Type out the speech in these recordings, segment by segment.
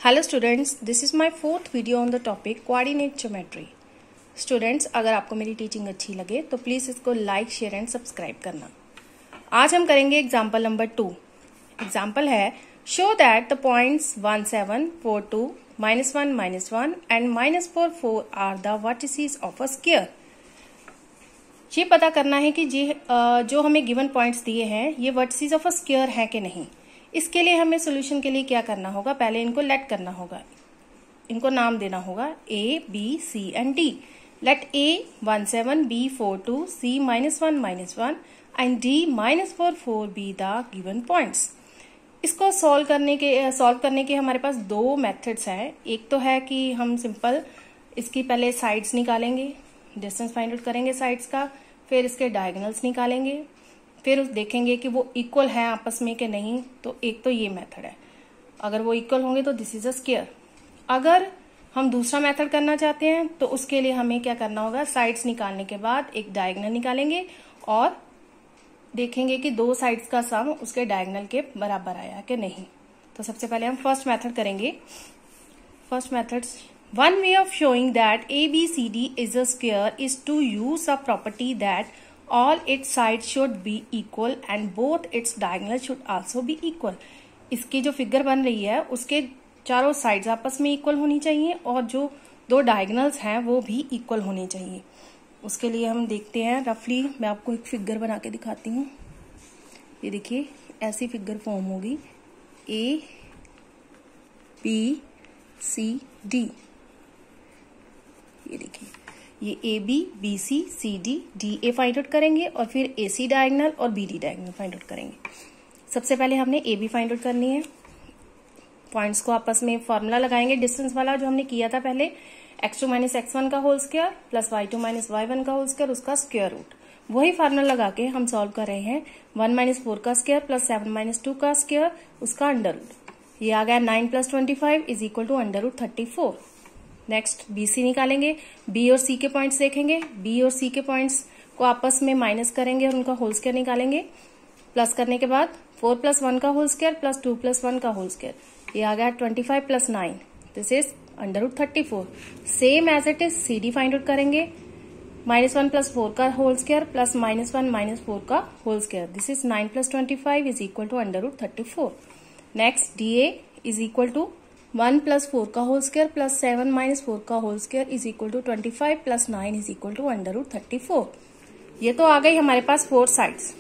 Hello students, this is my fourth video on the topic coordinate geometry. Students, अगर आपको मेरी teaching अच्छी लगे तो प्लीज़ इसको लाइक, शेयर एंड सब्सक्राइब करना। आज हम करेंगे एग्जाम्पल नंबर 2। एग्जाम्पल है show that the points 1, 7, 4, 2, -1, -1 and -4, 4 are the vertices of a square. ये पता करना है कि जो हमें गिवन पॉइंट्स दिए हैं ये वर्टिसेस ऑफ अ स्क्वायर है कि नहीं। इसके लिए हमें सोल्यूशन के लिए क्या करना होगा, पहले इनको लेट करना होगा, इनको नाम देना होगा A, B, C and D। Let A 1, 7, B 4, 2, C -1, -1 एंड D -4, 4 be the given points. इसको सॉल्व करने के हमारे पास दो मेथड्स हैं। एक तो है कि हम सिंपल इसकी पहले साइड्स निकालेंगे, डिस्टेंस फाइंड आउट करेंगे साइड्स का, फिर इसके डायगोनल्स निकालेंगे, फिर देखेंगे कि वो इक्वल है आपस में कि नहीं। तो एक तो ये मेथड है, अगर वो इक्वल होंगे तो दिस इज अ स्क्वायर। अगर हम दूसरा मेथड करना चाहते हैं तो उसके लिए हमें क्या करना होगा, साइड्स निकालने के बाद एक डायगोनल निकालेंगे और देखेंगे कि दो साइड्स का सम उसके डायगोनल के बराबर आया कि नहीं। तो सबसे पहले हम फर्स्ट मेथड करेंगे। First method, one way of showing that ABCD is a square is to use a property that all its sides should be equal and both its diagonals should also be equal। इसकी जो figure बन रही है उसके चारों sides आपस में equal होनी चाहिए और जो दो डायगोनल्स हैं वो भी इक्वल होने चाहिए। उसके लिए हम देखते हैं रफली, मैं आपको एक फिगर बना के दिखाती हूँ। ये देखिए, ऐसी फिगर फॉर्म होगी A, B, C, D। ये देखिए, ये AB, BC, CD, DA find out करेंगे और फिर AC डायगोनल और BD डायगोनल फाइंड आउट करेंगे। सबसे पहले हमने AB फाइंड आउट करनी है। पॉइंट्स को आपस में फॉर्मूला लगाएंगे डिस्टेंस वाला जो हमने किया था पहले, x2 - x1 का whole square plus y2 - y1 का होल स्क्वायर, उसका स्क्वायर रूट। वही फार्मूला लगा के हम सॉल्व कर रहे हैं 1 - 4 का स्क्वायर प्लस 7 - 2 का स्क्वायर, उसका अंडर रूट। ये आ गया 9 + 25 is equal to √34। Next BC निकालेंगे, B और C के पॉइंट्स देखेंगे, B और C के पॉइंट्स को आपस में माइनस करेंगे और उनका होल स्क्वायर निकालेंगे। प्लस करने के बाद 4 + 1 का होल स्क्वायर प्लस 2 + 1 का होल स्क्वायर, ये आ गया 25 + 9, this is √34। Same as it is CD find out करेंगे, -1 + 4 का होल स्क्वायर प्लस -1 - 4 का whole square, this is 9 + 25 is equal to √34। Next DA is equal to 1 + 4 का होल स्क्वायर प्लस 7 - 4 का whole square is equal to 25 + 9 is equal to √34। ये तो आ गई हमारे पास 4 साइड्स।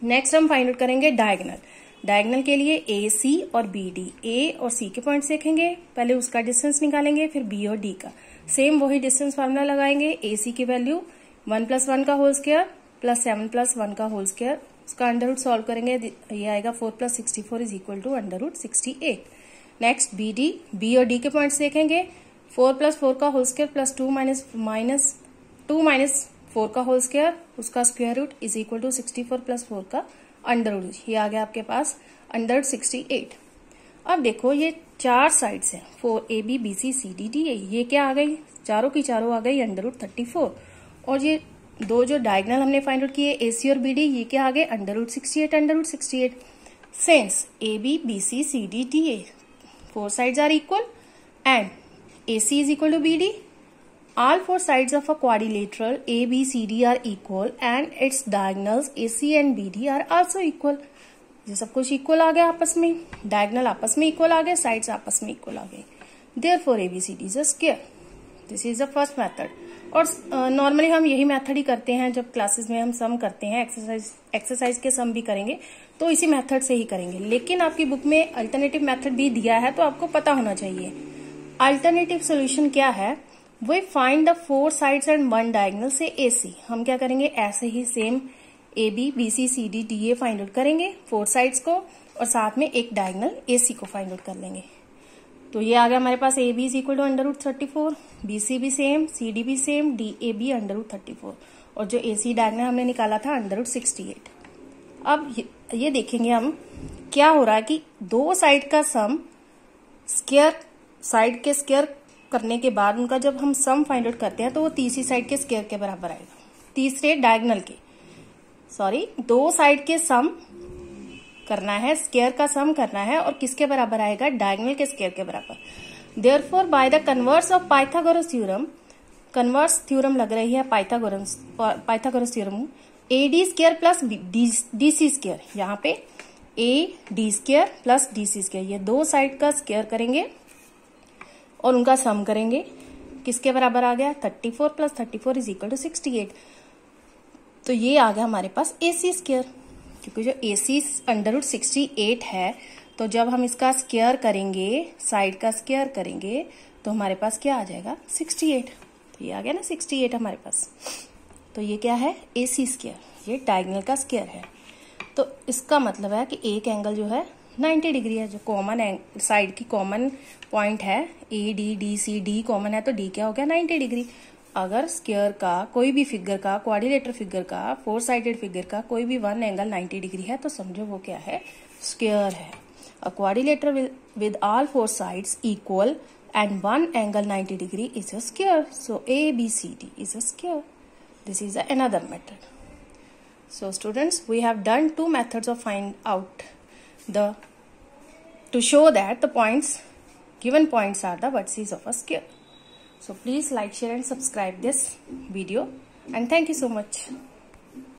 नेक्स्ट हम फाइंड आउट करेंगे डायगोनल। डायगोनल के लिए AC और BD, A और C के पॉइंट्स देखेंगे, पहले उसका डिस्टेंस निकालेंगे, फिर B और D का सेम वही डिस्टेंस फार्मूला लगाएंगे। AC की वैल्यू 1 + 1 का होल स्क्वायर प्लस 7 + 1 का होल स्क्वायर, उसका अंडर रूट सॉल्व करेंगे, ये आएगा 4 + 64 is equal to √68। Next BD, B और D के पॉइंट्स देखेंगे, 4 + 4 का होल स्क्वायर प्लस 2 - 4 का होल स्क्वायर, उसका square root is equal to 64 + 4 का अंडर रूट। ये आ गया आपके पास √68। अब देखो ये 4 साइड्स हैं, 4AB, BC, CD, DA, ये क्या आ गई, चारों की चारों आ गई √34। और ये दो जो डायगोनल हमने फाइंड आउट किए AC और BD, ये क्या आ गए √68। Since AB, BC, CD, DA 4 sides are equal and AC is equal to BD, all 4 sides of a quadrilateral ABCD are equal and its diagonals AC and BD are also equal। ये सब कुछ equal आ गया आपस में, diagonal आपस में equal आ गए, sides आपस में इक्वल आ गए, therefore ABCD is a square। This is the first method. और नॉर्मली हम यही मेथड ही करते हैं जब क्लासेस में हम सम करते हैं, एक्सरसाइज के सम भी करेंगे तो इसी मेथड से ही करेंगे। लेकिन आपकी बुक में अल्टरनेटिव मेथड भी दिया है तो आपको पता होना चाहिए। अल्टरनेटिव सोल्यूशन क्या है, we find the 4 sides and 1 diagonal से AC। हम क्या करेंगे, ऐसे ही same AB, BC, CD, DA find out करेंगे 4 साइड्स को और साथ में एक डायगोनल AC को फाइंड आउट कर लेंगे। तो ये आ गया हमारे पास AB is equal to √34, BC भी सेम, CD भी सेम, DA भी √34 और जो AC डायगोनल हमने निकाला था √68। अब ये देखेंगे हम क्या हो रहा है कि दो साइड का सम स्क्वायर, साइड के स्क्वायर करने के बाद उनका जब हम सम फाइंड आउट करते हैं तो वो तीसरी साइड के स्क्वायर के बराबर आएगा, तीसरे डायगोनल के, सॉरी दो साइड के सम करना है, स्क्वायर का सम करना है, और किसके बराबर आएगा, डायगोनल के स्क्वायर के बराबर। Therefore by the converse of Pythagoras theorem, converse theorem लग रही है Pythagoras theorem, A D square plus D C square, यहाँ पे A D square plus D C square, ये दो साइड का स्क्वायर करेंगे और उनका सम करेंगे, किसके बराबर आ गया, 34 प्लस 34 इज इक्वल टू 68। तो ये आ गया हमारे पास ए सी स्क्वायर, क्योंकि जो ए सी अंडररूट 68 है, तो जब हम इसका स्क्वायर करेंगे, साइड का स्क्वायर करेंगे, तो हमारे पास क्या आ जाएगा, 68। तो ये आ गया ना 68 हमारे पास। तो ये क्या है, ए सी स्क्वायर, ये डायगोनल का स्क्वायर है। तो इसका मतलब है कि एक एंगल जो है 90 डिग्री है, जो कॉमन साइड की कॉमन पॉइंट है, A D D C, D common है, तो डी क्या हो गया, 90 डिग्री। अगर स्क्वायर का कोई भी फिगर का, क्वाड्रिलेटरल फिगर का, 4 साइडेड फिगर का कोई भी वन एंगल 90 डिग्री है, तो समझो वो क्या है, स्क्वायर है। अ quadrilateral with all 4 sides equal and one angle 90 degree is a square. So ABCD is a square. This is another method. So students, we have done two methods of find out to show that the given points are the vertices of a square. So please like, share and subscribe this video, and thank you so much.